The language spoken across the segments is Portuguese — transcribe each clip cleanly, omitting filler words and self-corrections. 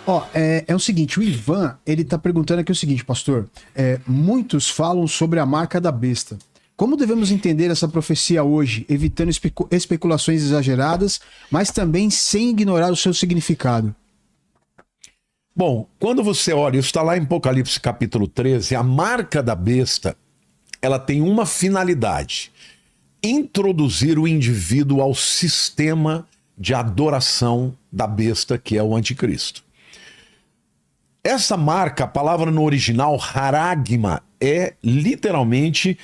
Ó, é o seguinte, o Ivan, ele tá perguntando aqui o seguinte, pastor. Muitos falam sobre a marca da besta. Como devemos entender essa profecia hoje, evitando especulações exageradas, mas também sem ignorar o seu significado? Bom, quando você olha, isso está lá em Apocalipse capítulo 13, a marca da besta, ela tem uma finalidade: introduzir o indivíduo ao sistema de adoração da besta, que é o anticristo. Essa marca, a palavra no original, haragma, é literalmente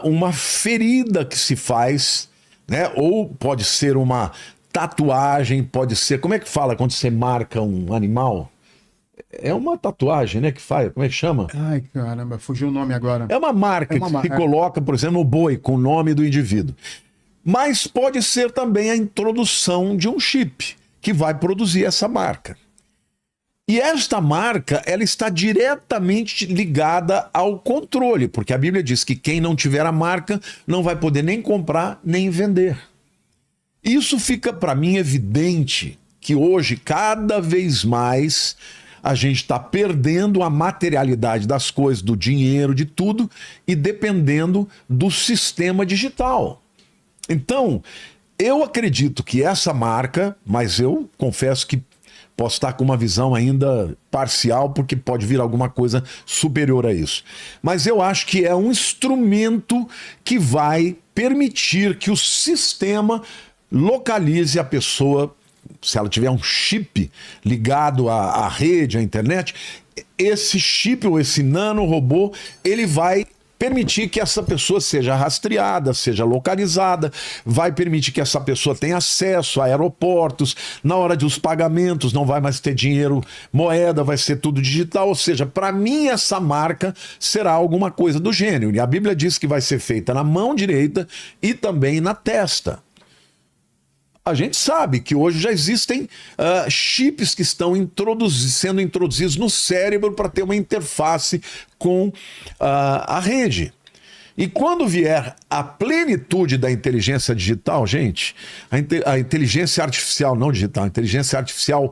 uma ferida que se faz, né? Ou pode ser uma tatuagem, pode ser... Como é que fala quando você marca um animal? É uma tatuagem, né, que faz, como é que chama? Ai, caramba, fugiu o nome agora. É uma marca que se coloca, por exemplo, no boi, com o nome do indivíduo. Mas pode ser também a introdução de um chip, que vai produzir essa marca. E esta marca, ela está diretamente ligada ao controle, porque a Bíblia diz que quem não tiver a marca não vai poder nem comprar, nem vender. Isso fica para mim evidente que hoje, cada vez mais, a gente está perdendo a materialidade das coisas, do dinheiro, de tudo, e dependendo do sistema digital. Então, eu acredito que essa marca, mas eu confesso que posso estar com uma visão ainda parcial, porque pode vir alguma coisa superior a isso. Mas eu acho que é um instrumento que vai permitir que o sistema localize a pessoa. Se ela tiver um chip ligado à rede, à internet, esse chip ou esse nanorobô, ele vai permitir que essa pessoa seja rastreada, seja localizada, vai permitir que essa pessoa tenha acesso a aeroportos, na hora dos pagamentos não vai mais ter dinheiro, moeda, vai ser tudo digital, ou seja, para mim essa marca será alguma coisa do gênero, e a Bíblia diz que vai ser feita na mão direita e também na testa. A gente sabe que hoje já existem chips que estão sendo introduzidos no cérebro para ter uma interface com a rede. E quando vier a plenitude da inteligência digital, gente, a inteligência artificial, não digital, a inteligência artificial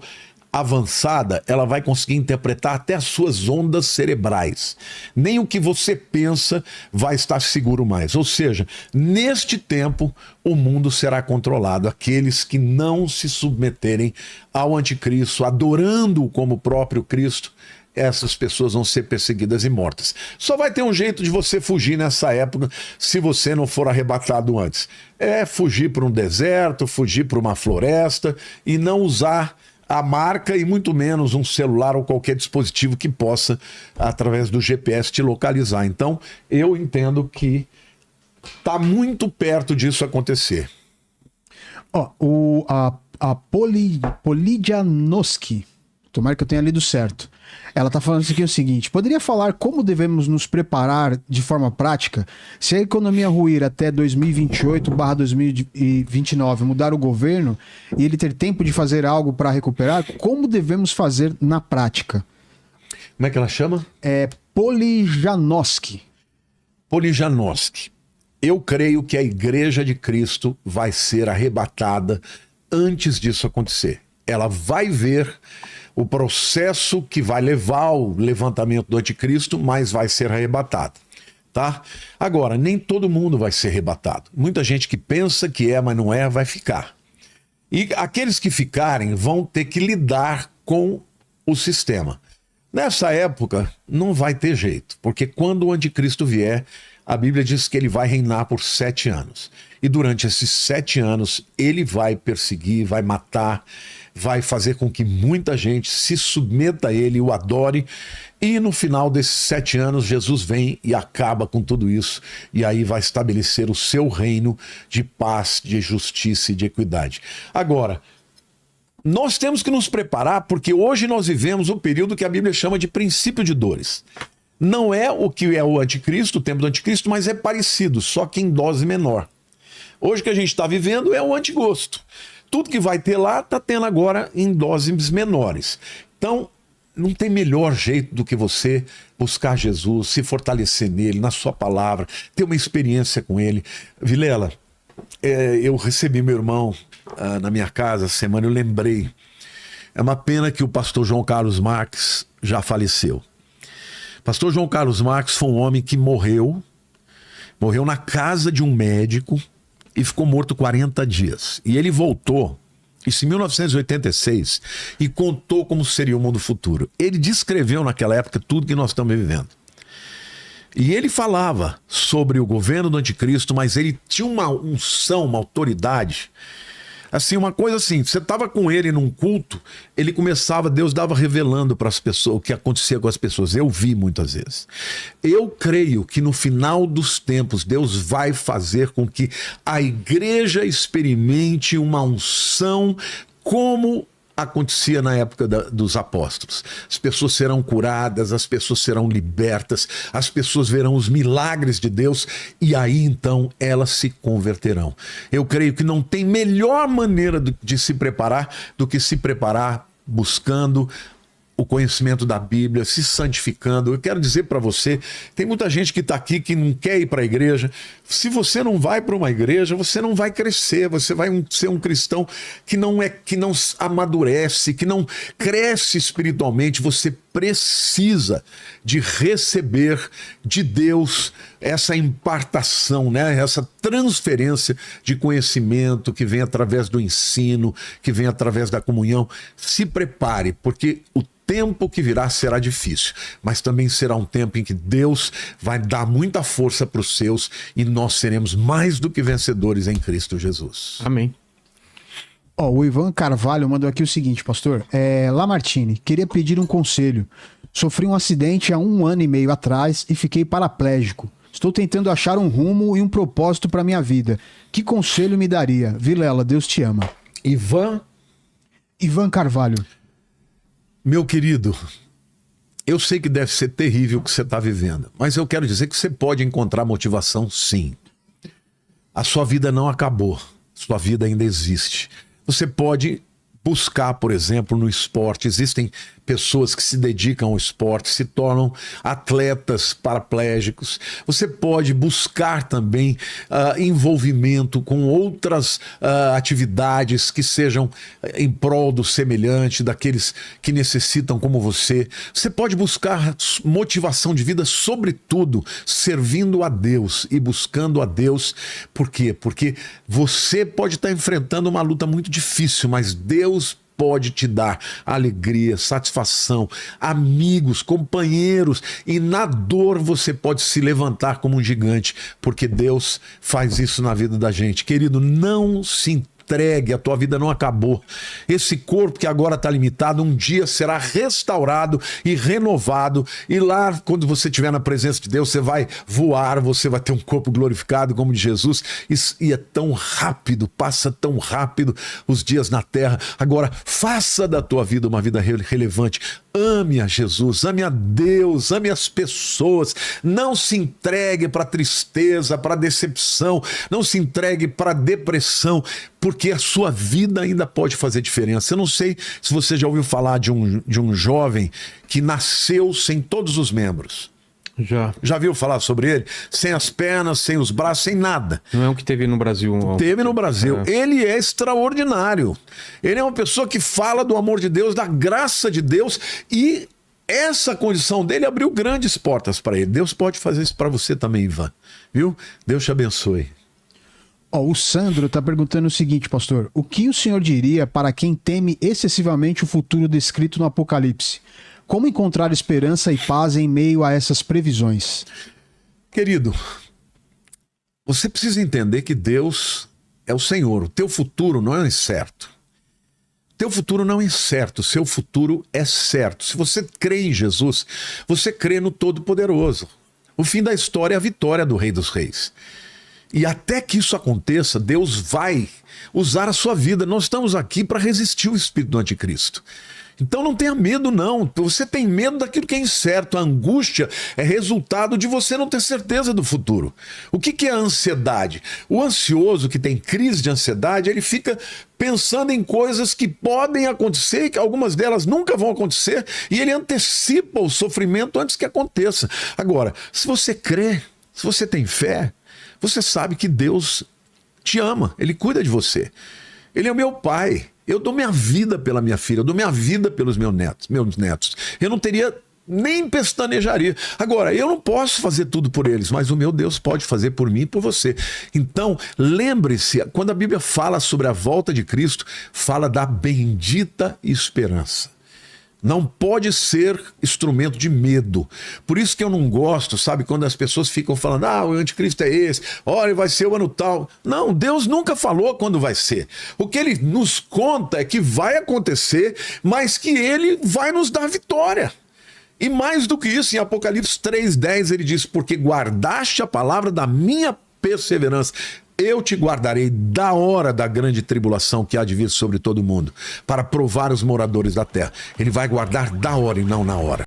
avançada, ela vai conseguir interpretar até as suas ondas cerebrais. Nem o que você pensa vai estar seguro mais. Ou seja, neste tempo, o mundo será controlado. Aqueles que não se submeterem ao anticristo, adorando-o como próprio Cristo, essas pessoas vão ser perseguidas e mortas. Só vai ter um jeito de você fugir nessa época, se você não for arrebatado antes. É fugir para um deserto, fugir para uma floresta e não usar a marca e muito menos um celular ou qualquer dispositivo que possa, através do GPS, te localizar. Então, eu entendo que está muito perto disso acontecer. Ó, a Polidianoski, tomara que eu tenha lido certo. Ela tá falando isso aqui o seguinte: poderia falar como devemos nos preparar de forma prática se a economia ruir até 2028/2029, mudar o governo e ele ter tempo de fazer algo para recuperar? Como devemos fazer na prática? Como é que ela chama? Polidianoski. Polidianoski. Eu creio que a Igreja de Cristo vai ser arrebatada antes disso acontecer. Ela vai ver o processo que vai levar ao levantamento do anticristo, mas vai ser arrebatado, tá? Agora, nem todo mundo vai ser arrebatado. Muita gente que pensa que é, mas não é, vai ficar. E aqueles que ficarem vão ter que lidar com o sistema. Nessa época, não vai ter jeito, porque quando o anticristo vier, a Bíblia diz que ele vai reinar por 7 anos. E durante esses 7 anos, ele vai perseguir, vai matar, vai fazer com que muita gente se submeta a ele, o adore, e no final desses 7 anos Jesus vem e acaba com tudo isso, e aí vai estabelecer o seu reino de paz, de justiça e de equidade. Agora, nós temos que nos preparar, porque hoje nós vivemos o período que a Bíblia chama de princípio de dores. Não é o que é o anticristo, o tempo do anticristo, mas é parecido, só que em dose menor. Hoje o que a gente está vivendo é o antigosto. Tudo que vai ter lá está tendo agora em doses menores. Então, não tem melhor jeito do que você buscar Jesus, se fortalecer nele, na sua palavra, ter uma experiência com ele. Vilela, eu recebi meu irmão na minha casa essa semana, eu lembrei. É uma pena que o pastor João Carlos Marques já faleceu. Pastor João Carlos Marques foi um homem que morreu na casa de um médico e ficou morto 40 dias. E ele voltou, isso em 1986, e contou como seria o mundo futuro. Ele descreveu naquela época tudo que nós estamos vivendo. E ele falava sobre o governo do anticristo, mas ele tinha uma unção, uma autoridade. Assim, uma coisa assim, você estava com ele num culto, ele começava, Deus dava revelando para as pessoas o que acontecia com as pessoas. Eu vi muitas vezes. Eu creio que no final dos tempos, Deus vai fazer com que a igreja experimente uma unção como acontecia na época dos apóstolos. As pessoas serão curadas, as pessoas serão libertas, as pessoas verão os milagres de Deus e aí então elas se converterão. Eu creio que não tem melhor maneira de se preparar do que se preparar buscando o conhecimento da Bíblia, se santificando. Eu quero dizer para você, tem muita gente que está aqui que não quer ir para a igreja. Se você não vai para uma igreja, você não vai crescer, você vai ser um cristão que não amadurece, que não cresce espiritualmente. Você precisa de receber de Deus essa impartação, né? Essa transferência de conhecimento que vem através do ensino, que vem através da comunhão. Se prepare, porque o tempo que virá será difícil, mas também será um tempo em que Deus vai dar muita força para os seus e nós seremos mais do que vencedores em Cristo Jesus. Amém. O Ivan Carvalho mandou aqui o seguinte, pastor. Lamartine, queria pedir um conselho. Sofri um acidente há 1 ano e meio atrás e fiquei paraplégico. Estou tentando achar um rumo e um propósito para minha vida. Que conselho me daria? Vilela, Deus te ama. Ivan Carvalho. Meu querido, eu sei que deve ser terrível o que você está vivendo, mas eu quero dizer que você pode encontrar motivação, sim. A sua vida não acabou, sua vida ainda existe. Você pode buscar, por exemplo, no esporte. Existem pessoas que se dedicam ao esporte, se tornam atletas paraplégicos. Você pode buscar também envolvimento com outras atividades que sejam em prol do semelhante, daqueles que necessitam como você. Você pode buscar motivação de vida, sobretudo servindo a Deus e buscando a Deus. Por quê? Porque você pode estar enfrentando uma luta muito difícil, mas Deus pode te dar alegria, satisfação, amigos, companheiros, e na dor você pode se levantar como um gigante, porque Deus faz isso na vida da gente. Querido, não se entregue, a tua vida não acabou. Esse corpo que agora está limitado, um dia será restaurado e renovado, e lá, quando você estiver na presença de Deus, você vai voar, você vai ter um corpo glorificado como o de Jesus, e é tão rápido, passa tão rápido os dias na terra. Agora, faça da tua vida uma vida relevante. Ame a Jesus, ame a Deus, ame as pessoas. Não se entregue para tristeza, para decepção, não se entregue para depressão, porque a sua vida ainda pode fazer diferença. Eu não sei se você já ouviu falar de um jovem que nasceu sem todos os membros. Já viu falar sobre ele? Sem as pernas, sem os braços, sem nada. Não é um que teve no Brasil? Teve no Brasil. Ele é extraordinário. Ele é uma pessoa que fala do amor de Deus, da graça de Deus, e essa condição dele abriu grandes portas para ele. Deus pode fazer isso para você também, Ivan. Viu? Deus te abençoe. O Sandro está perguntando o seguinte, pastor. O que o senhor diria para quem teme excessivamente o futuro descrito no Apocalipse? Como encontrar esperança e paz em meio a essas previsões? Querido, você precisa entender que Deus é o Senhor. O teu futuro não é incerto. Teu futuro não é incerto, seu futuro é certo. Se você crê em Jesus, você crê no Todo-Poderoso. O fim da história é a vitória do Rei dos Reis. E até que isso aconteça, Deus vai usar a sua vida. Nós estamos aqui para resistir o espírito do anticristo. Então não tenha medo, não. Você tem medo daquilo que é incerto. A angústia é resultado de você não ter certeza do futuro. O que é a ansiedade? O ansioso que tem crise de ansiedade, ele fica pensando em coisas que podem acontecer e que algumas delas nunca vão acontecer, e ele antecipa o sofrimento antes que aconteça. Agora, se você crê, se você tem fé, você sabe que Deus te ama, Ele cuida de você. Ele é o meu pai. Eu dou minha vida pela minha filha, eu dou minha vida pelos meus netos. Eu não teria nem pestanejaria. Agora, eu não posso fazer tudo por eles, mas o meu Deus pode fazer por mim e por você. Então, lembre-se, quando a Bíblia fala sobre a volta de Cristo, fala da bendita esperança. Não pode ser instrumento de medo. Por isso que eu não gosto, sabe, quando as pessoas ficam falando, o anticristo é esse, olha, vai ser o ano tal. Não, Deus nunca falou quando vai ser. O que ele nos conta é que vai acontecer, mas que ele vai nos dar vitória. E mais do que isso, em Apocalipse 3:10 ele diz, porque guardaste a palavra da minha perseverança, eu te guardarei da hora da grande tribulação que há de vir sobre todo mundo, para provar os moradores da terra. Ele vai guardar da hora e não na hora.